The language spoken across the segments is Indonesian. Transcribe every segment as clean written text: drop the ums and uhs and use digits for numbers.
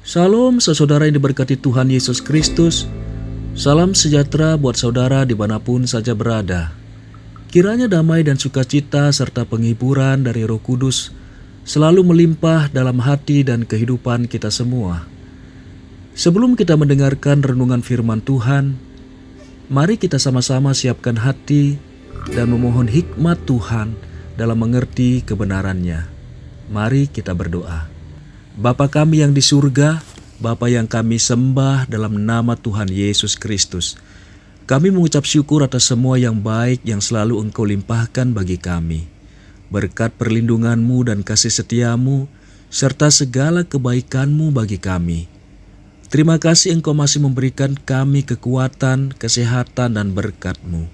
Salam saudara yang diberkati Tuhan Yesus Kristus. Salam sejahtera buat saudara dimanapun saja berada. Kiranya damai dan sukacita serta penghiburan dari Roh Kudus selalu melimpah dalam hati dan kehidupan kita semua. Sebelum kita mendengarkan renungan firman Tuhan, mari kita sama-sama siapkan hati dan memohon hikmat Tuhan dalam mengerti kebenarannya. Mari kita berdoa. Bapa kami yang di surga, Bapa yang kami sembah dalam nama Tuhan Yesus Kristus. Kami mengucap syukur atas semua yang baik yang selalu Engkau limpahkan bagi kami. Berkat perlindungan-Mu dan kasih setia-Mu, serta segala kebaikan-Mu bagi kami. Terima kasih Engkau masih memberikan kami kekuatan, kesehatan, dan berkat-Mu.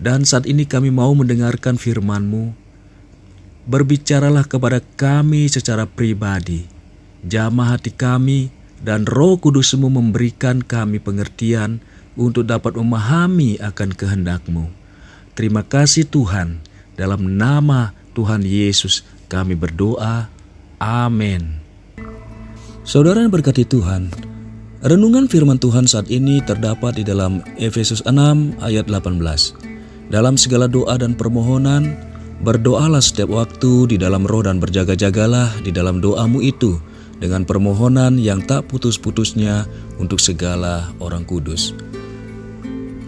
Dan saat ini kami mau mendengarkan firman-Mu. Berbicaralah kepada kami secara pribadi. Jamah hati kami dan Roh Kudus-Mu memberikan kami pengertian untuk dapat memahami akan kehendak-Mu. Terima kasih Tuhan, dalam nama Tuhan Yesus kami berdoa. Amin. Saudara yang berkati Tuhan, renungan firman Tuhan saat ini terdapat di dalam Efesus 6 ayat 18. Dalam segala doa dan permohonan, berdoalah setiap waktu di dalam roh dan berjaga-jagalah di dalam doamu itu dengan permohonan yang tak putus-putusnya untuk segala orang kudus.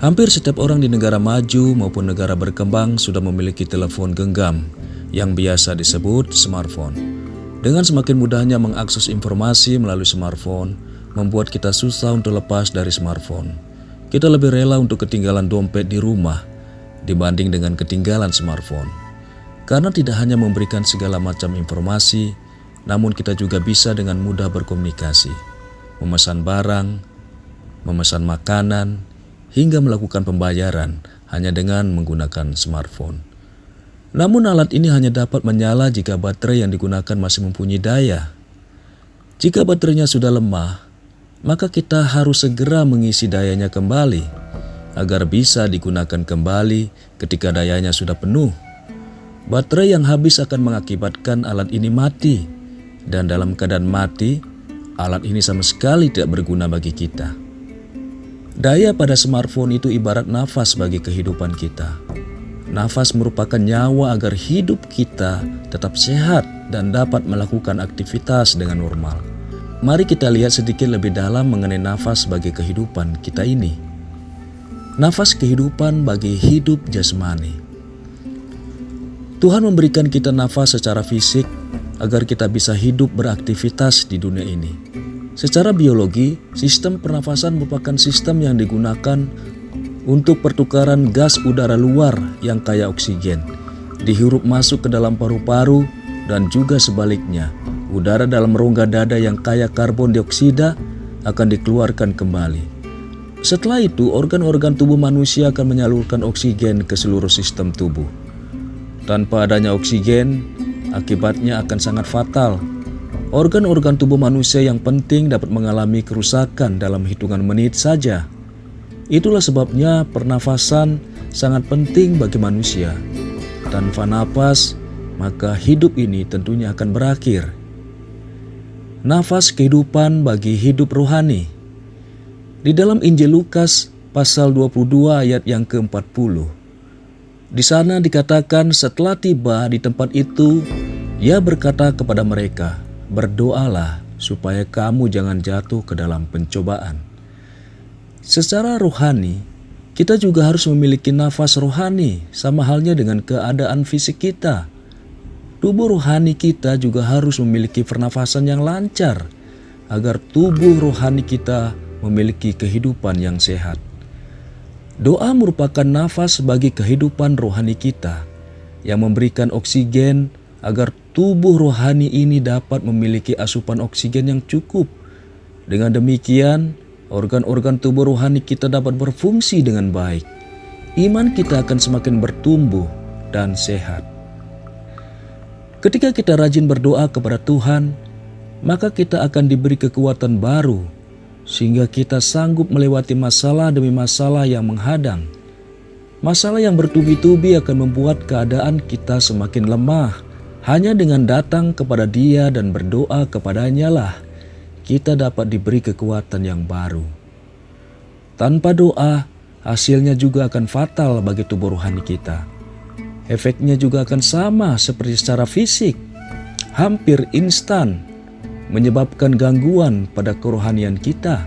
Hampir setiap orang di negara maju maupun negara berkembang sudah memiliki telepon genggam yang biasa disebut smartphone. Dengan semakin mudahnya mengakses informasi melalui smartphone, membuat kita susah untuk lepas dari smartphone. Kita lebih rela untuk ketinggalan dompet di rumah dibanding dengan ketinggalan smartphone. Karena tidak hanya memberikan segala macam informasi, namun kita juga bisa dengan mudah berkomunikasi, memesan barang, memesan makanan, hingga melakukan pembayaran hanya dengan menggunakan smartphone. Namun alat ini hanya dapat menyala jika baterai yang digunakan masih mempunyai daya. Jika baterainya sudah lemah, maka kita harus segera mengisi dayanya kembali, agar bisa digunakan kembali ketika dayanya sudah penuh. Baterai yang habis akan mengakibatkan alat ini mati. Dan dalam keadaan mati, alat ini sama sekali tidak berguna bagi kita. Daya pada smartphone itu ibarat nafas bagi kehidupan kita. Nafas merupakan nyawa agar hidup kita tetap sehat dan dapat melakukan aktivitas dengan normal. Mari kita lihat sedikit lebih dalam mengenai nafas bagi kehidupan kita ini. Nafas kehidupan bagi hidup jasmani. Tuhan memberikan kita nafas secara fisik agar kita bisa hidup beraktivitas di dunia ini. Secara biologi, sistem pernafasan merupakan sistem yang digunakan untuk pertukaran gas udara luar yang kaya oksigen, dihirup masuk ke dalam paru-paru dan juga sebaliknya. Udara dalam rongga dada yang kaya karbon dioksida akan dikeluarkan kembali. Setelah itu, organ-organ tubuh manusia akan menyalurkan oksigen ke seluruh sistem tubuh. Tanpa adanya oksigen, akibatnya akan sangat fatal. Organ-organ tubuh manusia yang penting dapat mengalami kerusakan dalam hitungan menit saja. Itulah sebabnya pernafasan sangat penting bagi manusia. Tanpa napas, maka hidup ini tentunya akan berakhir. Nafas kehidupan bagi hidup rohani. Di dalam Injil Lukas pasal 22 ayat yang ke-40. Di sana dikatakan setelah tiba di tempat itu, Ia berkata kepada mereka, "Berdoalah supaya kamu jangan jatuh ke dalam pencobaan." Secara rohani, kita juga harus memiliki nafas rohani, sama halnya dengan keadaan fisik kita. Tubuh rohani kita juga harus memiliki pernafasan yang lancar, agar tubuh rohani kita memiliki kehidupan yang sehat. Doa merupakan nafas bagi kehidupan rohani kita, yang memberikan oksigen agar tubuh rohani ini dapat memiliki asupan oksigen yang cukup. Dengan demikian, organ-organ tubuh rohani kita dapat berfungsi dengan baik. Iman kita akan semakin bertumbuh dan sehat. Ketika kita rajin berdoa kepada Tuhan, maka kita akan diberi kekuatan baru, sehingga kita sanggup melewati masalah demi masalah yang menghadang. Masalah yang bertubi-tubi akan membuat keadaan kita semakin lemah. Hanya dengan datang kepada Dia dan berdoa kepadanya lah kita dapat diberi kekuatan yang baru. Tanpa doa, hasilnya juga akan fatal bagi tubuh rohani kita. Efeknya juga akan sama seperti secara fisik, hampir instan, menyebabkan gangguan pada kerohanian kita.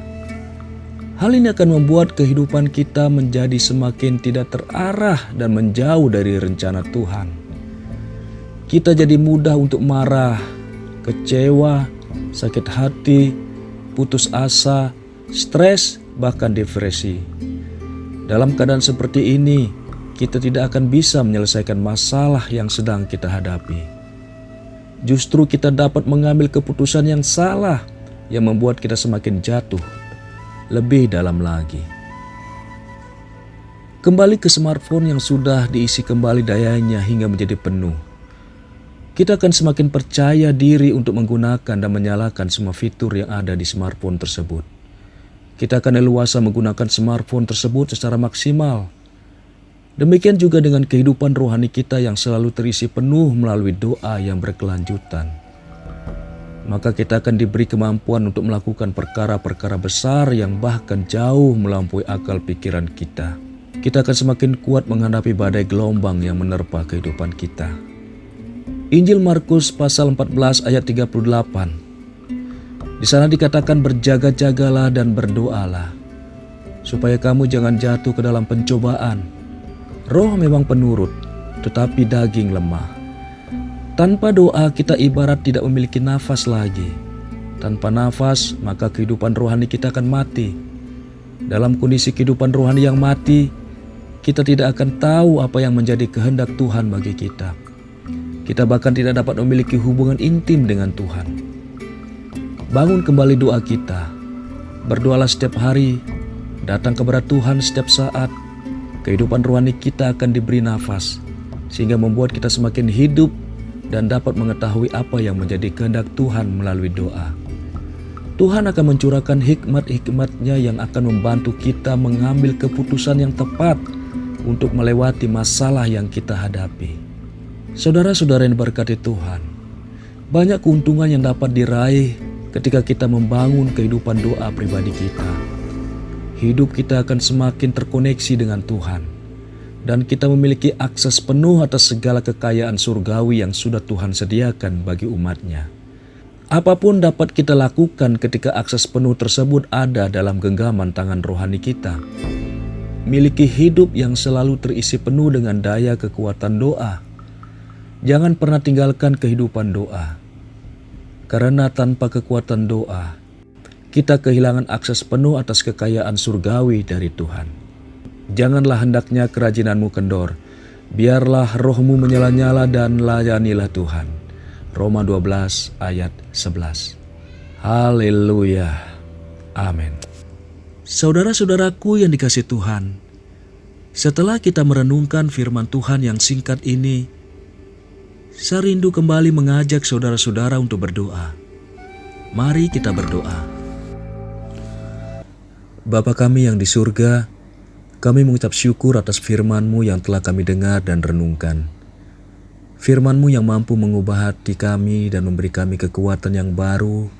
Hal ini akan membuat kehidupan kita menjadi semakin tidak terarah dan menjauh dari rencana Tuhan. Kita jadi mudah untuk marah, kecewa, sakit hati, putus asa, stres, bahkan depresi. Dalam keadaan seperti ini, kita tidak akan bisa menyelesaikan masalah yang sedang kita hadapi. Justru kita dapat mengambil keputusan yang salah yang membuat kita semakin jatuh lebih dalam lagi. Kembali ke smartphone yang sudah diisi kembali dayanya hingga menjadi penuh. Kita akan semakin percaya diri untuk menggunakan dan menyalakan semua fitur yang ada di smartphone tersebut. Kita akan leluasa menggunakan smartphone tersebut secara maksimal. Demikian juga dengan kehidupan rohani kita yang selalu terisi penuh melalui doa yang berkelanjutan. Maka kita akan diberi kemampuan untuk melakukan perkara-perkara besar yang bahkan jauh melampaui akal pikiran kita. Kita akan semakin kuat menghadapi badai gelombang yang menerpa kehidupan kita. Injil Markus pasal 14 ayat 38. Di sana dikatakan berjaga-jagalah dan berdoalah, supaya kamu jangan jatuh ke dalam pencobaan. Roh memang penurut, tetapi daging lemah. Tanpa doa kita ibarat tidak memiliki nafas lagi. Tanpa nafas maka kehidupan rohani kita akan mati. Dalam kondisi kehidupan rohani yang mati, kita tidak akan tahu apa yang menjadi kehendak Tuhan bagi kita. Kita bahkan tidak dapat memiliki hubungan intim dengan Tuhan. Bangun kembali doa kita. Berdoalah setiap hari, datang kepada Tuhan setiap saat. Kehidupan rohani kita akan diberi nafas, sehingga membuat kita semakin hidup dan dapat mengetahui apa yang menjadi kehendak Tuhan melalui doa. Tuhan akan mencurahkan hikmat-hikmat-Nya yang akan membantu kita mengambil keputusan yang tepat untuk melewati masalah yang kita hadapi. Saudara-saudara yang diberkati Tuhan, banyak keuntungan yang dapat diraih ketika kita membangun kehidupan doa pribadi kita. Hidup kita akan semakin terkoneksi dengan Tuhan, dan kita memiliki akses penuh atas segala kekayaan surgawi yang sudah Tuhan sediakan bagi umat-Nya. Apapun dapat kita lakukan ketika akses penuh tersebut ada dalam genggaman tangan rohani kita. Miliki hidup yang selalu terisi penuh dengan daya kekuatan doa. Jangan pernah tinggalkan kehidupan doa, karena tanpa kekuatan doa, kita kehilangan akses penuh atas kekayaan surgawi dari Tuhan. Janganlah hendaknya kerajinanmu kendor, biarlah rohmu menyala-nyala dan layanilah Tuhan. Roma 12 ayat 11. Haleluya. Amin. Saudara-saudaraku yang dikasihi Tuhan, setelah kita merenungkan firman Tuhan yang singkat ini, saya rindu kembali mengajak saudara-saudara untuk berdoa. Mari kita berdoa. Bapa kami yang di surga, kami mengucap syukur atas firman-Mu yang telah kami dengar dan renungkan. Firman-Mu yang mampu mengubah hati kami dan memberi kami kekuatan yang baru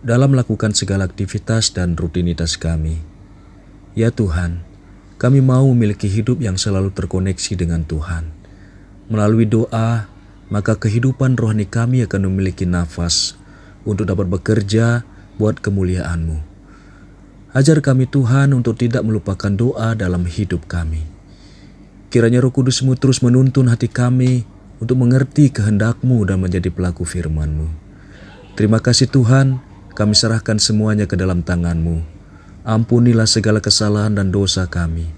dalam melakukan segala aktivitas dan rutinitas kami. Ya Tuhan, kami mau memiliki hidup yang selalu terkoneksi dengan Tuhan. Melalui doa, maka kehidupan rohani kami akan memiliki nafas untuk dapat bekerja buat kemuliaan-Mu. Ajar kami Tuhan untuk tidak melupakan doa dalam hidup kami. Kiranya Roh Kudus-Mu terus menuntun hati kami untuk mengerti kehendak-Mu dan menjadi pelaku firman-Mu. Terima kasih Tuhan, kami serahkan semuanya ke dalam tangan-Mu. Ampunilah segala kesalahan dan dosa kami.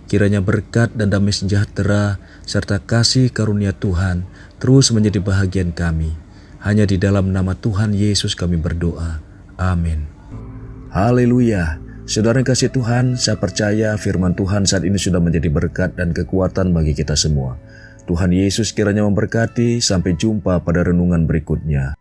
Kiranya berkat dan damai sejahtera serta kasih karunia Tuhan terus menjadi bahagian kami. Hanya di dalam nama Tuhan Yesus kami berdoa. Amin. Haleluya. Saudara yang kasih Tuhan, saya percaya firman Tuhan saat ini sudah menjadi berkat dan kekuatan bagi kita semua. Tuhan Yesus kiranya memberkati. Sampai jumpa pada renungan berikutnya.